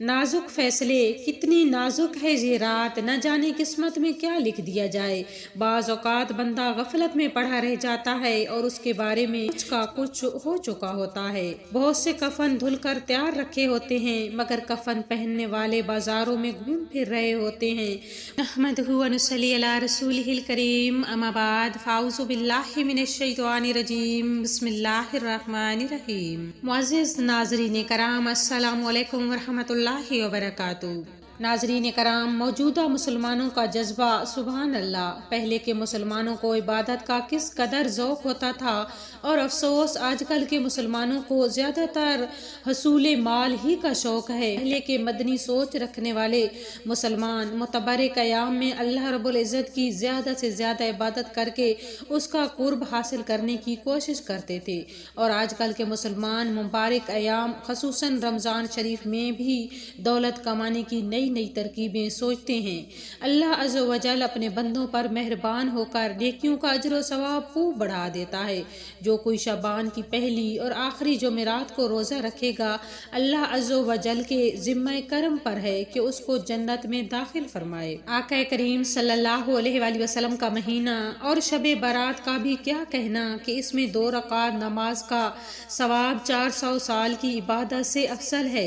नाजुक फैसले, कितनी नाजुक है ये रात, न जाने किस्मत में क्या लिख दिया जाए। बाज़ औक़ात बंदा गफलत में पड़ा रह जाता है और उसके बारे में कुछ का कुछ हो चुका होता है। बहुत से कफन धुल कर तैयार रखे होते हैं, मगर कफन पहनने वाले बाजारों में घूम फिर रहे होते हैं। नहमदुहु व नुसल्ली अला रसूलिहिल करीम, अम्मा बाद, फ़ाऊज़ु बिल्लाहि मिनश शैतानिर रजीम, बिस्मिल्लाहिर रहमानिर रहीम। मुअज़्ज़िज़ नाज़रीन कराम, अस्सलामु अलैकुम व रहमतुल्लाहि व बरकातुहू। नाज़रीन कराम, मौजूदा मुसलमानों का जज्बा सुभान अल्लाह। पहले के मुसलमानों को इबादत का किस कदर ज़ौक़ होता था, और अफसोस आजकल के मुसलमानों को ज़्यादातर हसूल माल ही का शौक़ है। पहले के मदनी सोच रखने वाले मुसलमान मुतबर्र क़याम में अल्लाह रब्बुल इज़्ज़त की ज़्यादा से ज़्यादा इबादत करके उसका कुर्ब हासिल करने की कोशिश करते थे। और आजकल के मुसलमान मुबारक अयाम ख़ुसूसन रमज़ान शरीफ में भी दौलत कमाने की नई नई तरकीबें सोचते हैं। अल्लाह अज़्ज़ व जल अपने बंदों पर मेहरबान होकर नेकियों का अजर व सवाब खूब बढ़ा देता है। जो कोई शाबान की पहली और आखिरी जुमेरात को रोज़ा रखेगा, अल्लाह अज़्ज़ व जल के ज़िम्मे करम पर है कि उसको जन्नत में दाखिल फरमाए। आका करीम सल्लल्लाहु अलैहि वसल्लम का महीना और शब बारात का भी क्या कहना कि इसमें 2 रकात नमाज का सवाब 400 साल की इबादत से अफसल है।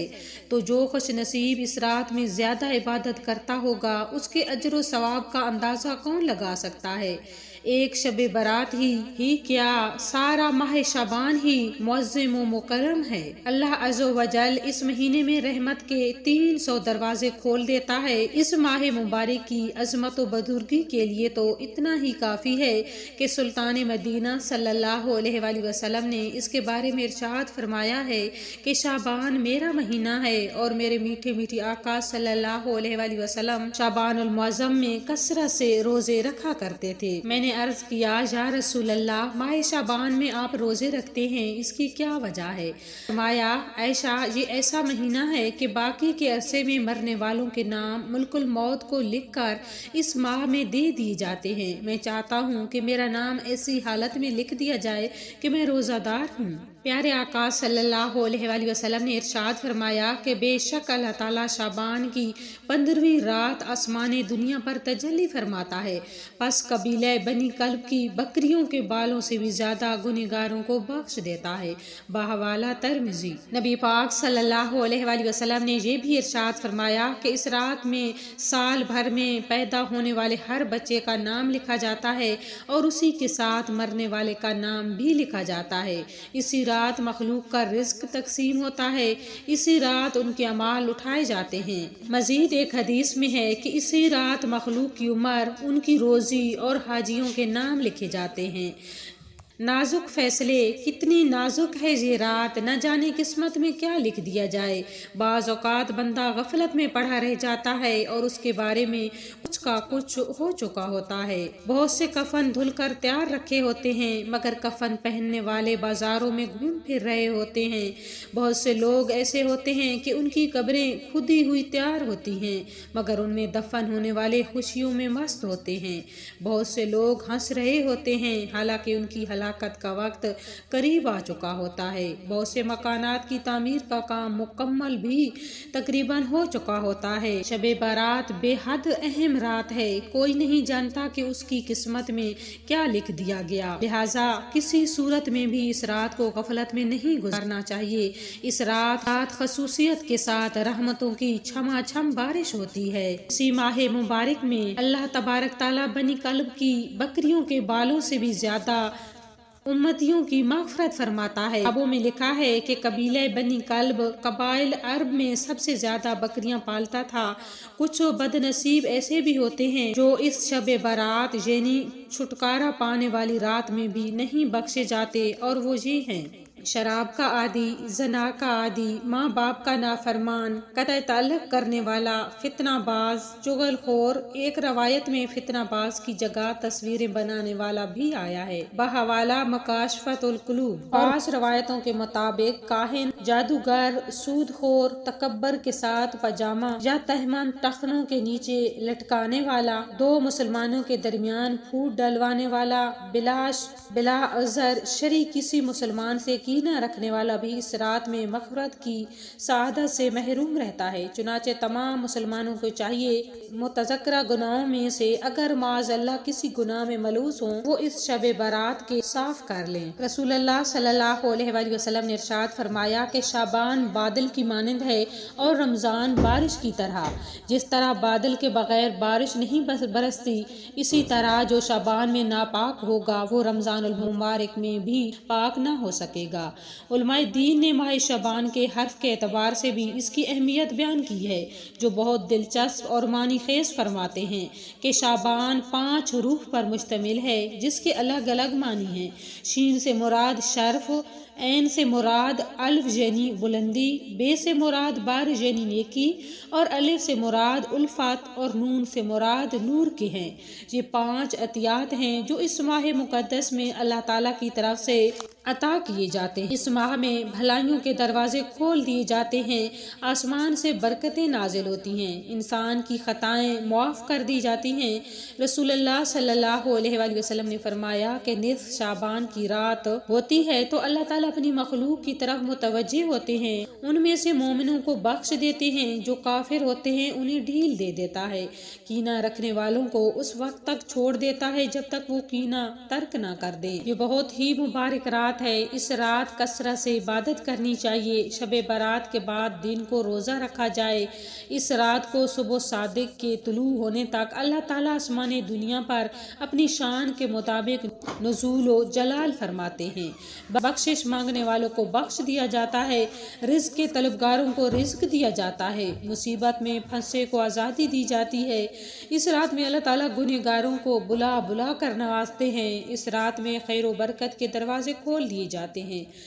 तो जो खुश नसीब इस रात में ज़्यादा इबादत करता होगा, उसके अजर व सवाब का अंदाज़ा कौन लगा सकता है। एक शब बारात ही क्या, सारा माह शाबान ही मुअज़्ज़म व मुकर्रम है। अल्लाह अज़्ज़ व जल इस महीने में रहमत के 300 दरवाजे खोल देता है। इस माह मुबारक की अज़मत व बुज़ुर्गी के लिए तो इतना ही काफ़ी है कि सुल्तान मदीना सल्लल्लाहु अलैहि वसल्लम ने इसके बारे में इरशाद फरमाया है कि शाबान मेरा महीना है और मेरे मीठे मीठे आका सल्लल्लाहु अलैहि वसल्लम शाबानुल मुअज़्ज़म में कसरत से रोजे रखा करते थे। मैंने अर्ज किया, या रसूल अल्लाह, माह शाबान में आप रोजे रखते हैं, इसकी क्या वजह है? फरमाया, ऐशा, ये ऐसा महीना है कि बाकी के अरसे में मरने वालों के नाम मुल्कुल मौत को लिखकर इस माह में दे दिए जाते हैं। मैं चाहता हूँ कि मेरा नाम ऐसी हालत में लिख दिया जाए कि मैं रोज़ादार हूँ। प्यारे आका सल्लल्लाहु अलैहि वसल्लम ने इरशाद फरमाया कि बेशक अल्लाह ताला शाबान की 15वीं रात आसमाने दुनिया पर तजल्ली फरमाता है। बस कबीले बनी कल्ब की बकरियों के बालों से भी ज्यादा गुनहगारों को बख्श देता है। बाहवाला तिरमिज़ी। नबी पाक सल्लल्लाहु अलैहि वसल्लम ने यह भी इरशाद फरमाया कि इस रात में साल भर में पैदा होने वाले हर बच्चे का नाम लिखा जाता है और उसी के साथ मरने वाले का नाम भी लिखा जाता है। इसी रात मखलूक का रिज्क तकसीम होता है, इसी रात उनके अमाल उठाए जाते हैं। मजीद एक हदीस में है कि इसी रात मखलूक की उम्र, उनकी रोजी और हाजियों के नाम लिखे जाते हैं। नाजुक फैसले, कितनी नाजुक है ये रात, न जाने किस्मत में क्या लिख दिया जाए। बाज़ औक़ात बंदा गफलत में पड़ा रह जाता है और उसके बारे में कुछ का कुछ हो चुका होता है। बहुत से कफन धुल कर तैयार रखे होते हैं, मगर कफन पहनने वाले बाजारों में घूम फिर रहे होते हैं। बहुत से लोग ऐसे होते हैं कि उनकी कब्रें खुदी हुई तैयार होती हैं, मगर उनमें दफन होने वाले खुशियों में मस्त होते हैं। बहुत से लोग हंस रहे होते हैं, हालांकि उनकी हलाकत का वक्त करीब आ चुका होता है। बहुत से मकानात की तामीर का काम मुकम्मल भी तकरीबन हो चुका होता है। शबे बारात बेहद अहम रात है, कोई नहीं जानता कि उसकी किस्मत में क्या लिख दिया गया। लिहाजा किसी सूरत में भी इस रात को गफलत में नहीं गुजारना चाहिए। इस रात खसूसियत के साथ रहमतों की छमाछम बारिश होती है। इसी माह मुबारक में अल्लाह तबारक ताला बनी कल्ब की बकरियों के बालों से भी ज्यादा उम्मतियों की मग़फ़िरत फरमाता है। किताबों में लिखा है कि कबीले बनी कल्ब कबाइल अरब में सबसे ज्यादा बकरियां पालता था। कुछ बदनसीब ऐसे भी होते हैं जो इस शब बारात यानी छुटकारा पाने वाली रात में भी नहीं बख्शे जाते, और वो ये हैं: शराब का आदी, जना का आदी, माँ बाप का नाफरमान, कतई ताल्लुक़ करने वाला, फितनाबाज, चुगलखोर। एक रवायत में फितनाबाज की जगह तस्वीरें बनाने वाला भी आया है। बहवाला मकाशफतुल कुलूब। 5 रवायतों के मुताबिक काहिन, जादूगर, सूदखोर, तकब्बर के साथ पजामा या तहमन टखनों के नीचे लटकाने वाला, 2 मुसलमानों के दरमियान फूट डलवाने वाला, बिला अज़र शरी किसी मुसलमान से کینہ رکھنے والا بھی اس رات میں مغفرت کی سعادت سے محروم رہتا ہے۔ چنانچہ تمام مسلمانوں کو چاہیے متذکرہ گناہوں میں سے اگر معاذ اللہ کسی گناہ میں ملوث ہوں وہ اس شب برات کے صاف کر لیں۔ رسول اللہ صلی اللہ علیہ وآلہ وسلم نے ارشاد فرمایا کہ شعبان بادل کی مانند ہے اور رمضان بارش کی طرح۔ جس طرح بادل کے بغیر بارش نہیں برستی، اسی طرح جو شعبان میں ناپاک ہوگا وہ رمضان المبارک میں بھی پاک نہ ہو سکے گا۔ علماء دین نے ماہ شعبان کے حرف کے اعتبار سے بھی اس کی اہمیت بیان کی ہے، جو بہت دلچسپ اور معنی خیز فرماتے ہیں کہ شعبان 5 حروف پر مشتمل ہے جس کے الگ الگ معنی ہیں۔ شین سے مراد شرف، عین سے مراد الف یعنی بلندی، بے سے مراد بار یعنی نیکی، اور الف سے مراد الفت اور نون سے مراد نور کے ہیں۔ یہ 5 عطیات ہیں جو اس ماہ مقدس میں اللہ تعالیٰ کی طرف سے عطا کیے جاتے ہیں۔ اس ماہ میں بھلائیوں کے دروازے کھول دیے جاتے ہیں، آسمان سے برکتیں نازل ہوتی ہیں، انسان کی خطائیں معاف کر دی جاتی ہیں۔ رسول اللہ صلی اللہ علیہ وآلہ وسلم نے فرمایا کہ نصف شعبان کی رات ہوتی ہے تو اللہ تعالیٰ اپنی مخلوق کی طرف متوجہ ہوتے ہیں، ان میں سے مومنوں کو بخش دیتے ہیں، جو کافر ہوتے ہیں انہیں ڈھیل دے دیتا ہے، کینہ رکھنے والوں کو اس وقت تک چھوڑ دیتا ہے جب تک وہ کینہ ترک نہ کر دیں۔ یہ بہت ہی مبارک رات ہے، اس رات کثرت سے عبادت کرنی چاہیے۔ شب برات کے بعد دن کو روزہ رکھا جائے۔ اس رات کو صبح صادق کے طلوع ہونے تک اللہ تعالیٰ آسمان دنیا پر اپنی شان کے مطابق نزول و جلال فرماتے ہیں۔ بخشش مانگنے والوں کو بخش دیا جاتا ہے، رزق کے طلبگاروں کو رزق دیا جاتا ہے، مصیبت میں پھنسے کو آزادی دی جاتی ہے۔ اس رات میں اللہ تعالیٰ گنہگاروں کو بلا بلا کر نوازتے ہیں۔ اس رات میں خیر و برکت کے دروازے کھول دیے جاتے ہیں۔